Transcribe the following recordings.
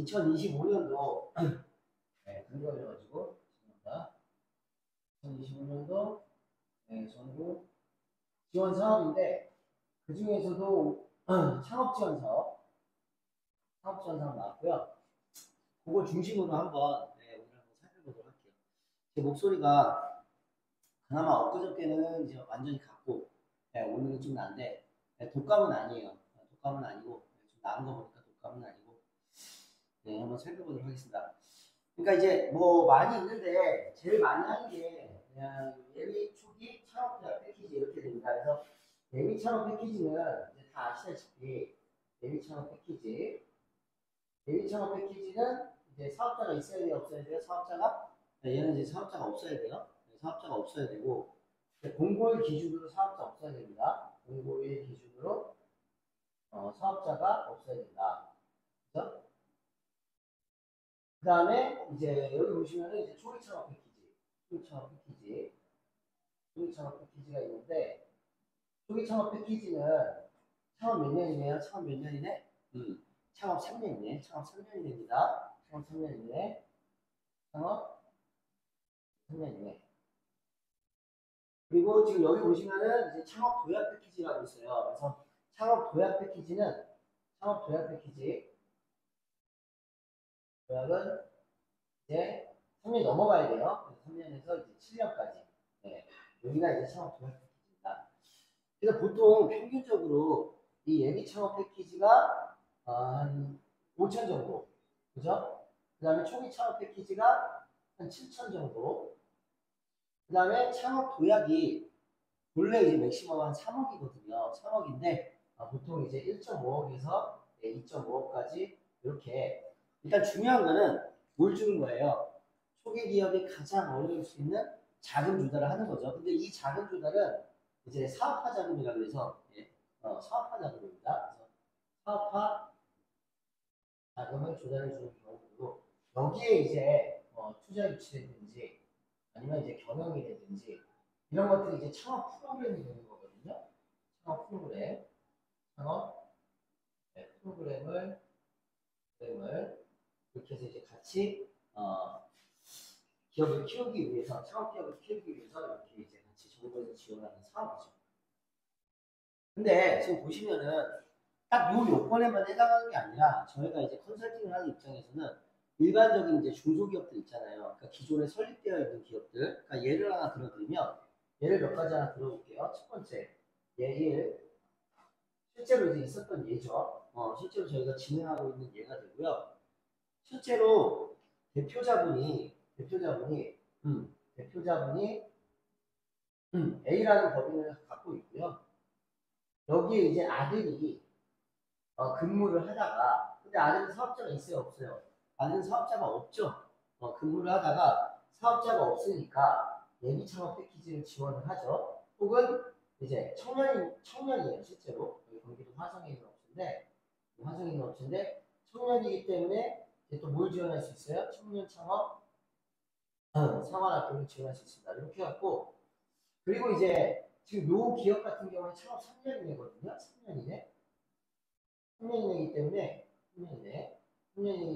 2025년도 네, 근거해가지고 2025년도 네, 정부 지원 사업인데 그 중에서도 창업 지원 사업 나왔고요. 그거 중심으로 한번 네, 오늘 한번 살펴보도록 할게요. 제 목소리가 그나마 엊그저께는 이제 완전히 갔고 네, 오늘은 좀 난데 네, 독감은 아니에요. 독감은 아니고 좀 나은 거 보니까 독감은 아니고 네, 한번 살펴보도록 하겠습니다. 그러니까 이제 뭐 많이 있는데 제일 많이 하는 게 그냥 예비 초기 창업 패키지 이렇게 됩니다. 그래서 예비 창업 패키지는 이제 다 아시다시피 예비 창업 패키지는 이제 사업자가 있어야 돼요, 없어야 돼요? 사업자가 얘는 이제 사업자가 없어야 돼요. 사업자가 없어야 되고 공고일 기준으로 사업자 없어야 됩니다. 공고일 기준으로 사업자가 없어야 된다. 그죠? 그 다음에 이제 여기 보시면은 이제 초기 창업 패키지가 있는데 초기 창업 패키지는 창업 몇 년이네요? 창업 몇 년이네? 창업 3년이네. 창업 3년이 됩니다. 창업 3년이네. 창업 3년이네. 그리고 지금 여기 보시면은 이제 창업 도약 패키지라고 있어요. 그래서 창업 도약은 이제 3년이 넘어가야 돼요. 3년에서 이제 7년까지. 네. 여기가 이제 창업 도약 패키지입니다. 그래서 보통 평균적으로 이 예비 창업 패키지가 한 5천 정도. 그죠? 그 다음에 초기 창업 패키지가 한 7천 정도. 그 다음에 창업 도약이 원래 이제 맥시멈 한 3억이거든요. 3억인데 보통 이제 1.5억에서 2.5억까지 이렇게 일단 중요한 거는 뭘 주는 거예요. 초기 기업이 가장 어려울 수 있는 자금 조달을 하는 거죠. 근데 이 자금 조달은 이제 사업화 자금이라고 해서 사업화 자금입니다. 그래서 사업화 자금을 조달해 주는 경우고 여기에 이제 투자 유치라든지 아니면 이제 경영이라든지 이런 것들이 이제 창업 프로그램이 되는 거거든요. 창업 프로그램, 프로그램을 이렇게 해서 이제 같이 기업을 키우기 위해서 창업 기업을 키우기 위해서 이렇게 이제 같이 정부에서 지원하는 사업이죠. 근데 지금 보시면은 딱 요 요건에만 해당하는 게 아니라 저희가 이제 컨설팅을 하는 입장에서는 일반적인 이제 중소기업들 있잖아요. 그러니까 기존에 설립되어 있는 기업들. 그러니까 예를 하나 들어드리면 예를 몇 가지 하나 들어볼게요. 첫 번째 예일 실제로 이제 있었던 예죠. 실제로 저희가 진행하고 있는 예가 되고요. 실제로 대표자분이 A라는 법인을 갖고 있고요. 여기에 이제 아들이 근무를 하다가 근데 아들은 사업자가 있어요, 없어요? 아들은 사업자가 없죠. 근무를 하다가 사업자가 없으니까 예비 창업 패키지를 지원을 하죠. 혹은 이제 청년이에요, 실제로. 여기 경기도 화성에 있는 업체인데 청년이기 때문에 또 뭘 지원할 수 있어요? 청년 창업 상환학교를 지원할 수 있습니다. 이렇게 해갖고 그리고 이제 지금 요 기업 같은 경우는 창업 3년이거든요. 3년이기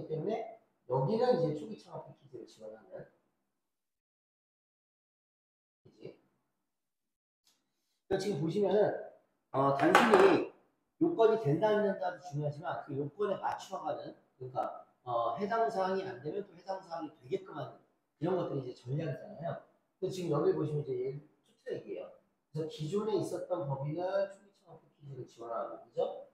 때문에 여기는 이제 초기 창업 패키지를 지원하는 패키지. 지금 보시면은 단순히 요건이 된다 안 된다도 중요하지만 그 요건에 맞춰가는 그러니까 해당 사항이 안 되면 또 해당 사항이 되게끔 하는 이런 것들이 이제 전략이잖아요. 그래서 지금 여기 보시면 이제 투트랙이에요. 그래서 기존에 있었던 법인은 초기 창업 패키지를 지원하고 그죠?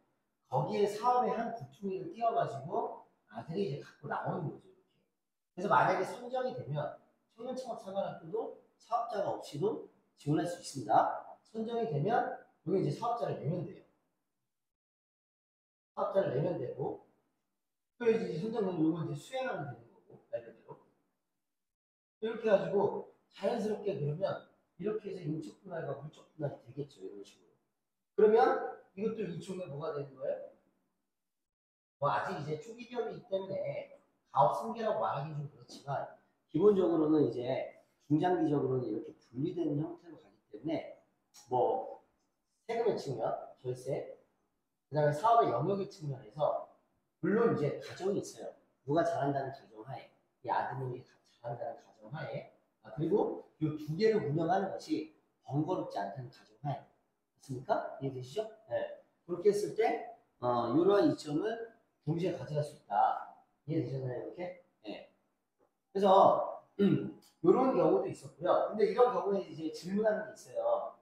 거기에 사업의 한 구퉁이를 띄워가지고 아들이 이제 갖고 나오는 거죠. 이렇게. 그래서 만약에 선정이 되면 청년 창업 상환학교도 사업자가 없이도 지원할 수 있습니다. 선정이 되면 여기 이제 사업자를 내면 돼요. 사업자를 내면 되고 또 이제 선정되면 이걸 이제 수행하면 되는 거고 말 그대로 이렇게 해가지고 자연스럽게 그러면 이렇게 해서 인적 분할과 물적 분할이 되겠죠. 이런 식으로. 그러면 이것도 일종의 뭐가 되는 거예요? 뭐 아직 이제 초기 기업이기 때문에 가업 승계라고 말하기 좀 그렇지만 기본적으로는 이제 중장기적으로는 이렇게 분리되는 형태로 가기 때문에 뭐 세금의 측면, 절세, 그 다음에 사업의 영역의 측면에서 물론 이제 가정이 있어요. 누가 잘한다는 가정하에, 이 아드님이 잘한다는 가정하에, 그리고 이 두 개를 운영하는 것이 번거롭지 않다는 가정하에. 맞습니까? 이해되시죠? 네. 그렇게 했을 때, 이러한 이점을 동시에 가져갈 수 있다. 이해되셨나요? 이렇게? 네. 그래서, 이런 경우도 있었고요. 근데 이런 경우에 이제 질문하는 게 있어요.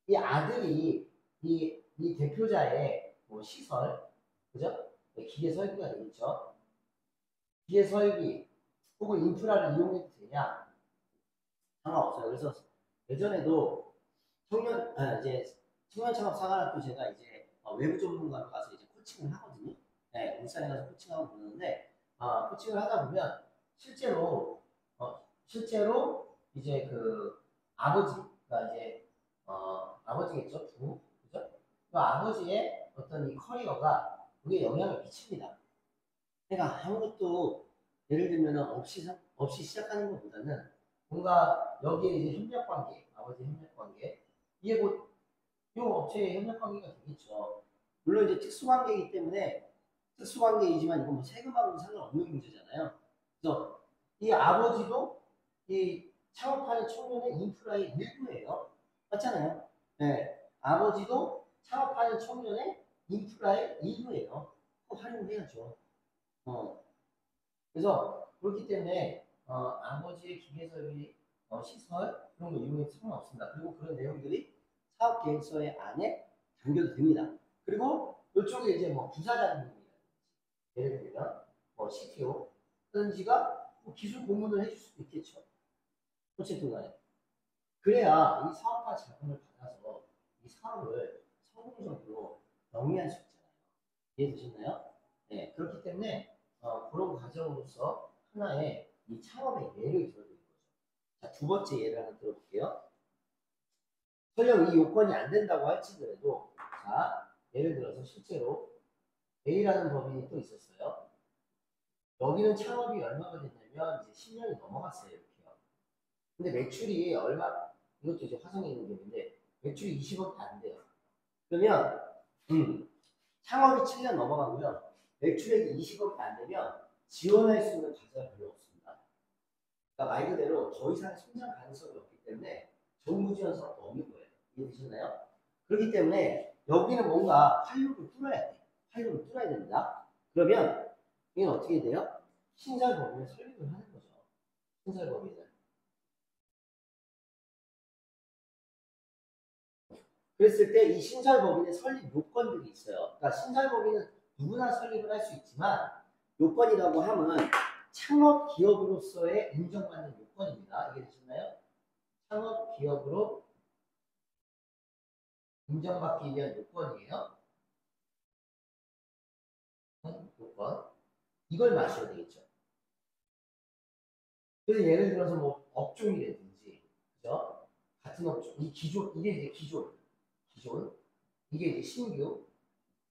이 아들이, 이 대표자의 뭐 시설, 그죠? 기계 설비가 되겠죠. 기계 설비 혹은 인프라를 이용해도 되냐? 상관없어요. 그래서 예전에도 이제 청년 창업 사관학교 제가 이제 외부 전문가로 가서 이제 코칭을 하거든요. 네, 울산에 가서 코칭하고 그러는데 코칭을 하다 보면 실제로 이제 그 아버지가 이제 아버지겠죠, 그죠? 그 아버지의 어떤 이 커리어가 그게 영향을 미칩니다. 그러니까 아무것도 예를 들면 없이 시작하는 것보다는 뭔가 여기에 이제 협력 관계, 아버지 협력 관계, 이게 뭐 이 업체의 협력 관계가 되겠죠. 물론 이제 특수 관계이기 때문에 특수 관계이지만 이건 뭐 세금하고는 상관없는 문제잖아요. 그래서 이 아버지도 이 창업하는 청년의 인프라의 일부예요. 맞잖아요. 네. 아버지도 창업하는 청년의 인프라의 일부예요. 그거 활용해야죠. 어. 그래서 그렇기 때문에 아버지의 기계설비 시설 그런 거 이용해도 상관없습니다. 그리고 그런 내용들이 사업 계획서의 안에 담겨도 됩니다. 그리고 이쪽에 이제 뭐 부사장님이라든지 예를 들면 뭐 CTO 라든지가 뭐 기술 고문을 해줄 수도 있겠죠. 어쨌든 간에 그래야 이 사업화 자금을 받아서 이 사업을 성공적으로 영위할 수 있잖아요. 이해되셨나요? 네, 그렇기 때문에 그런 과정으로서 하나의 이 창업의 예를 들어드린 거죠. 자, 두 번째 예를 하나 들어볼게요. 설령 이 요건이 안 된다고 할지라도 자, 예를 들어서 실제로 A라는 법인이 또 있었어요. 여기는 창업이 얼마가 됐냐면 이제 10년이 넘어갔어요. 이렇게요. 근데 매출이 이것도 이제 화성에 있는 기업인데 매출이 20억이 안 돼요. 그러면 창업이 7년 넘어가고요. 매출액이 20억이 안 되면 지원할 수 있는 과제가 별로 없습니다. 그러니까 말 그대로 더 이상 성장 가능성이 없기 때문에 정부 지원 사업도 없는 거예요. 이해되셨나요? 그렇기 때문에 여기는 뭔가 활력을 뚫어야 돼. 활력을 뚫어야 됩니다. 그러면 이건 어떻게 돼요? 신설법인을 설립을 하는 거죠. 신설법인을. 그랬을 때 이 신설법인의 설립 요건들이 있어요. 그러니까 신설법인은 누구나 설립을 할 수 있지만 요건이라고 하면 창업 기업으로서의 인정받는 요건입니다. 이해되셨나요? 창업 기업으로 인정받기 위한 요건이에요. 요건. 이걸 마셔야 되겠죠. 그래서 예를 들어서 뭐 업종이라든지, 그죠? 같은 업종, 이게 이제 기존, 이게 이제 신규.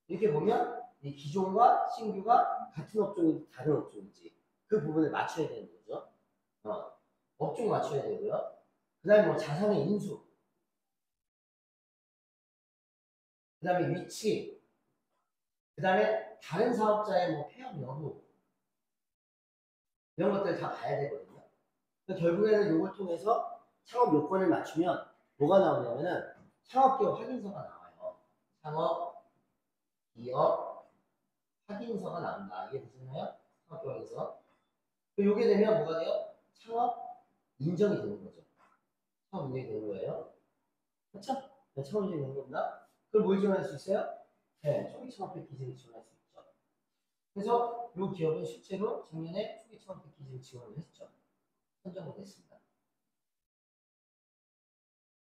이렇게 보면 이 기존과 신규가 같은 업종인지 다른 업종인지 그 부분을 맞춰야 되는 거죠. 업종 맞춰야 되고요. 그 다음에 뭐 자산의 인수, 그 다음에 위치, 그 다음에 다른 사업자의 뭐 폐업 여부, 이런 것들을 다 봐야 되거든요. 그러니까 결국에는 이걸 통해서 창업 요건을 맞추면 뭐가 나오냐면은 창업기업 확인서가 나와요. 창업기업 확인서가 나온다. 이게 되시나요? 창업기업 확인서. 요게 되면 뭐가 돼요? 창업 인정이 되는 거죠. 창업 인정이 되는 거예요. 그렇죠? 네, 창업 인정이 되는 겁니다. 그걸 뭘 지원할 수 있어요? 네, 초기 창업 패키지를 지원할 수 있죠. 그래서 이 기업은 실제로 작년에 초기 창업 패키지를 지원을 했죠. 선정을 했습니다.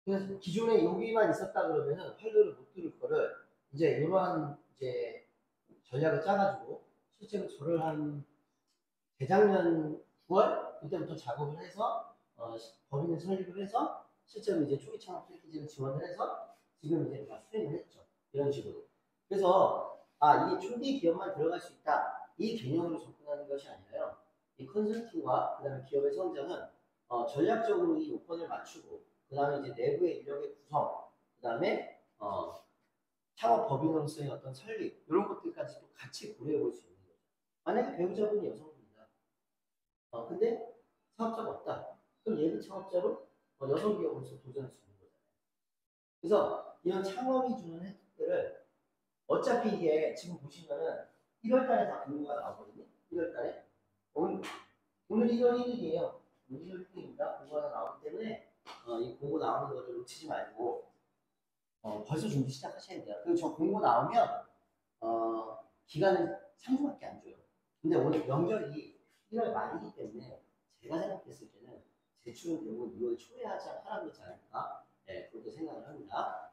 그래서 기존에 여기만 있었다 그러면은 활로를 못 들을 거를 이제 이러한 이제 전략을 짜가지고 실제로 저를 한 재작년 9월 그때부터 작업을 해서 법인을 설립을 해서 실제로 이제 초기 창업 패키지를 지원을 해서 지금 이제 다 수행을 했죠. 이런 식으로. 그래서 이게 초기 기업만 들어갈 수 있다. 이 개념으로 접근하는 것이 아니라요. 이 컨설팅과 그다음에 기업의 성장은 전략적으로 이 요건을 맞추고 그다음에 이제 내부의 인력의 구성, 그다음에 창업 법인으로서의 어떤 설립 이런 것들까지도 같이 고려해 볼 수 있는 거죠. 만약에 배우자분이 여성분이다. 근데 사업자가 없다. 그럼 예비 창업자로 여성 기업으로서 도전할 수 있는 거잖아요. 그래서 이런 창업이 주는 혜택들을 어차피 이게 지금 보시면은 1월 달에 다 공고가 나오거든요. 1월 달에. 오늘 1월 1일이에요. 오늘 1월 1일입니다. 공고가 나오기 때문에 이 공고 나오는 거를 놓치지 말고 벌써 준비 시작하셔야 돼요. 그리고 저 공고 나오면 기간은 3주밖에 안 줘요. 근데 오늘 명절이 1월 말이기 때문에 제가 생각했을 때는 제출은 결국 2월 초에 하라고 하지 않을까? 네, 그렇게 생각을 합니다.